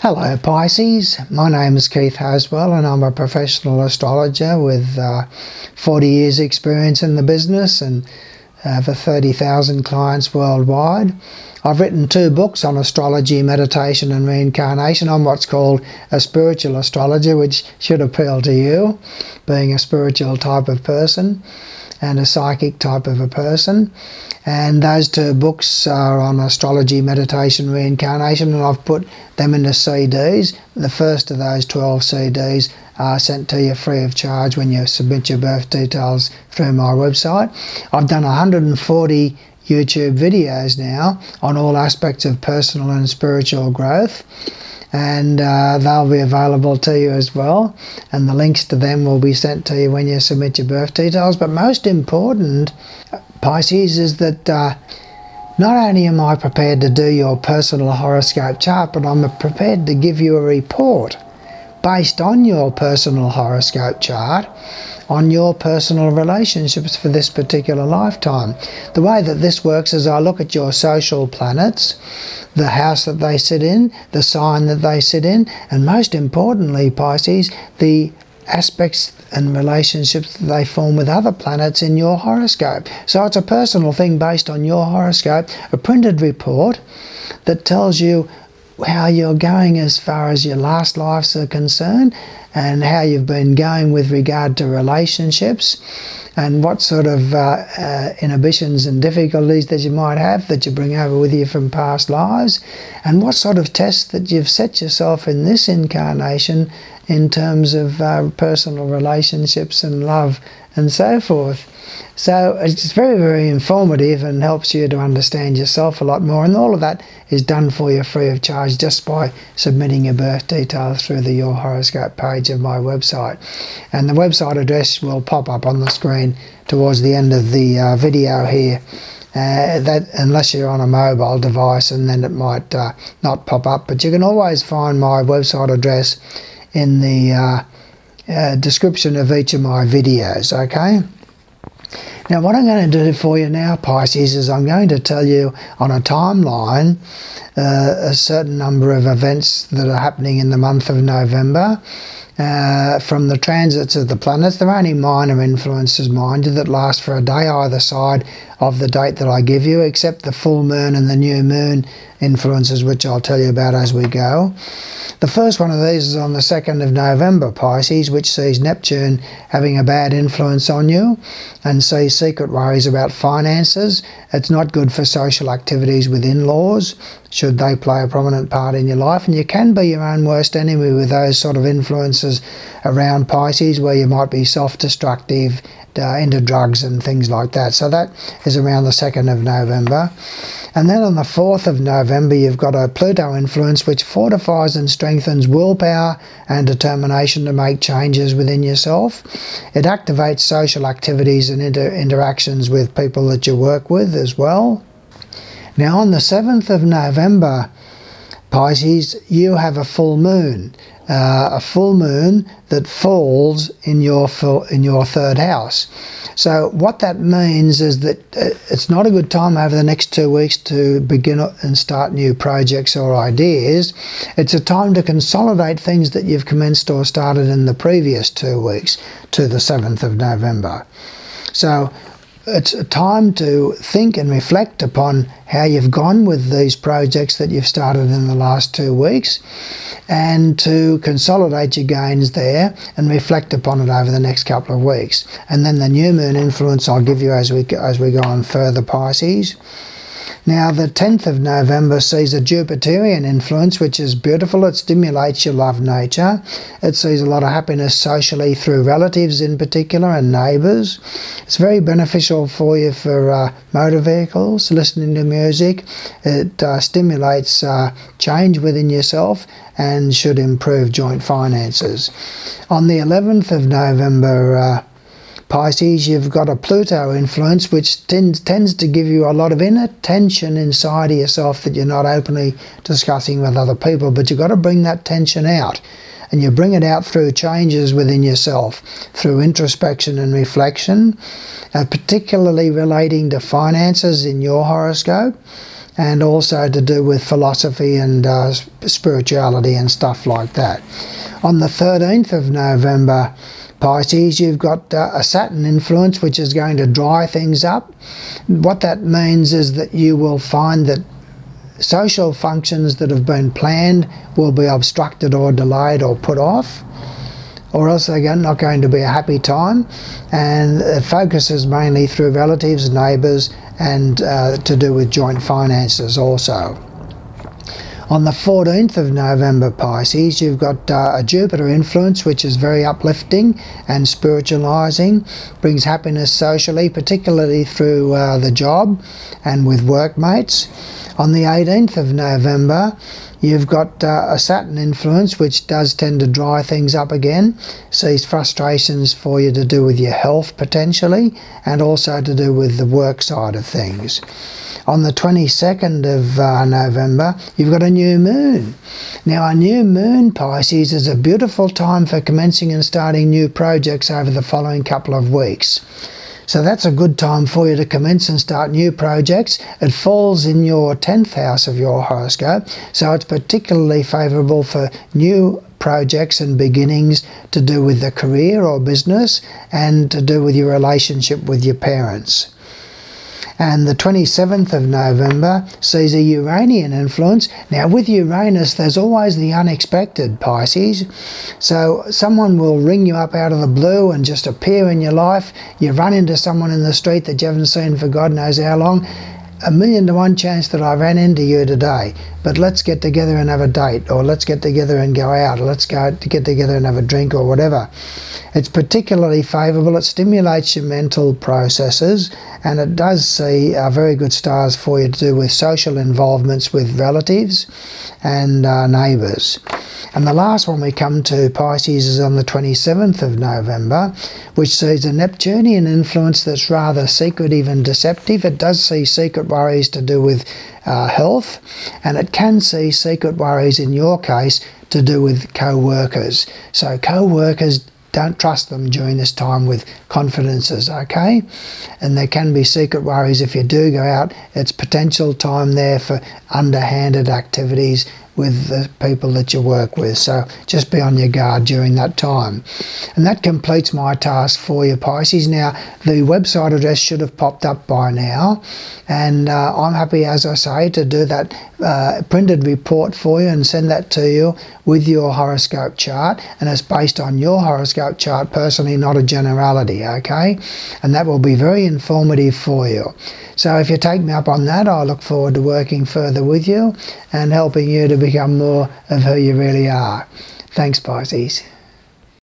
Hello Pisces, my name is Keith Haswell and I'm a professional astrologer with 40 years experience in the business and over 30,000 clients worldwide. I've written 2 books on astrology, meditation and reincarnation. I'm what's called a spiritual astrologer, which should appeal to you, being a spiritual type of person and a psychic type of a person. And those 2 books are on astrology, meditation, reincarnation, and I've put them into CDs. The first of those 12 CDs are sent to you free of charge when you submit your birth details through my website. I've done 140 YouTube videos now on all aspects of personal and spiritual growth, and they'll be available to you as well, and the links to them will be sent to you when you submit your birth details. But most important, Pisces, is that not only am I prepared to do your personal horoscope chart, but I'm prepared to give you a report based on your personal horoscope chart on your personal relationships for this particular lifetime. The way that this works is I look at your social planets, the house that they sit in, the sign that they sit in, and most importantly, Pisces, the aspects and relationships that they form with other planets in your horoscope. So it's a personal thing based on your horoscope, a printed report that tells you how you're going as far as your last lives are concerned, and how you've been going with regard to relationships, and what sort of inhibitions and difficulties that you might have that you bring over with you from past lives, and what sort of tests that you've set yourself in this incarnation in terms of personal relationships and love and so forth. So it's very, very informative and helps you to understand yourself a lot more, and all of that is done for you free of charge just by submitting your birth details through the Your Horoscope page of my website. And the website address will pop up on the screen towards the end of the video here, that unless you're on a mobile device, and then it might not pop up, but you can always find my website address in the description of each of my videos, okay? Now what I'm going to do for you now, Pisces, is I'm going to tell you on a timeline a certain number of events that are happening in the month of November from the transits of the planets. They're only minor influences, mind you, that last for a day either side of the date that I give you, except the full moon and the new moon influences, which I'll tell you about as we go. The first one of these is on the 2nd of November, Pisces, which sees Neptune having a bad influence on you and sees secret worries about finances. It's not good for social activities with in-laws, should they play a prominent part in your life, and you can be your own worst enemy with those sort of influences around Pisces, where you might be self-destructive, into drugs and things like that. So that is around the 2nd of November. And then on the 4th of November, you've got a Pluto influence which fortifies and strengthens willpower and determination to make changes within yourself. It activates social activities and interactions with people that you work with as well. Now on the 7th of November, Pisces, you have a full moon that falls in your 3rd house. So what that means is that it's not a good time over the next 2 weeks to begin and start new projects or ideas. It's a time to consolidate things that you've commenced or started in the previous 2 weeks to the 7th of November. So it's a time to think and reflect upon how you've gone with these projects that you've started in the last 2 weeks, and to consolidate your gains there and reflect upon it over the next couple of weeks. And then the new moon influence I'll give you as we go on further, Pisces. Now the 10th of November sees a Jupiterian influence, which is beautiful. It stimulates your love nature. It sees a lot of happiness socially through relatives in particular and neighbours. It's very beneficial for you for motor vehicles, listening to music. It stimulates change within yourself and should improve joint finances. On the 11th of November, Pisces, you've got a Pluto influence which tends to give you a lot of inner tension inside of yourself that you're not openly discussing with other people, but you've got to bring that tension out, and you bring it out through changes within yourself, through introspection and reflection, particularly relating to finances in your horoscope. and also to do with philosophy and spirituality and stuff like that. On the 13th of November, Pisces, you've got a Saturn influence which is going to dry things up. What that means is that you will find that social functions that have been planned will be obstructed or delayed or put off, or else they're not going to be a happy time, and it focuses mainly through relatives, neighbours, and to do with joint finances also. On the 14th of November, Pisces, you've got a Jupiter influence which is very uplifting and spiritualising, brings happiness socially, particularly through the job and with workmates. On the 18th of November, you've got a Saturn influence which does tend to dry things up again, sees frustrations for you to do with your health potentially, and also to do with the work side of things. On the 22nd of November, you've got a new moon. Now, a new moon, Pisces, is a beautiful time for commencing and starting new projects over the following couple of weeks. So that's a good time for you to commence and start new projects. It falls in your 10th house of your horoscope, so it's particularly favourable for new projects and beginnings to do with the career or business, and to do with your relationship with your parents. And the 27th of November sees a Uranian influence. Now, with Uranus, there's always the unexpected, Pisces. So someone will ring you up out of the blue and just appear in your life. You run into someone in the street that you haven't seen for God knows how long. 1,000,000 to 1 chance that I ran into you today, but let's get together and have a date, or let's get together and go out, or let's get together and have a drink, or whatever. It's particularly favourable. It stimulates your mental processes, and it does see very good stars for you to do with social involvements with relatives and neighbours. And the last one we come to, Pisces, is on the 27th of November, which sees a Neptunian influence that's rather secretive and deceptive. It does see secret worries to do with health, and it can see secret worries, in your case, to do with co-workers. So co-workers, don't trust them during this time with confidences, okay? And there can be secret worries if you do go out. It's potential time there for underhanded activities with the people that you work with. So just be on your guard during that time. And that completes my task for you, Pisces. Now, the website address should have popped up by now, and I'm happy, as I say, to do that printed report for you and send that to you with your horoscope chart, and it's based on your horoscope chart personally, not a generality, okay? And that will be very informative for you. So if you take me up on that, I look forward to working further with you and helping you to become more of who you really are. Thanks, Pisces.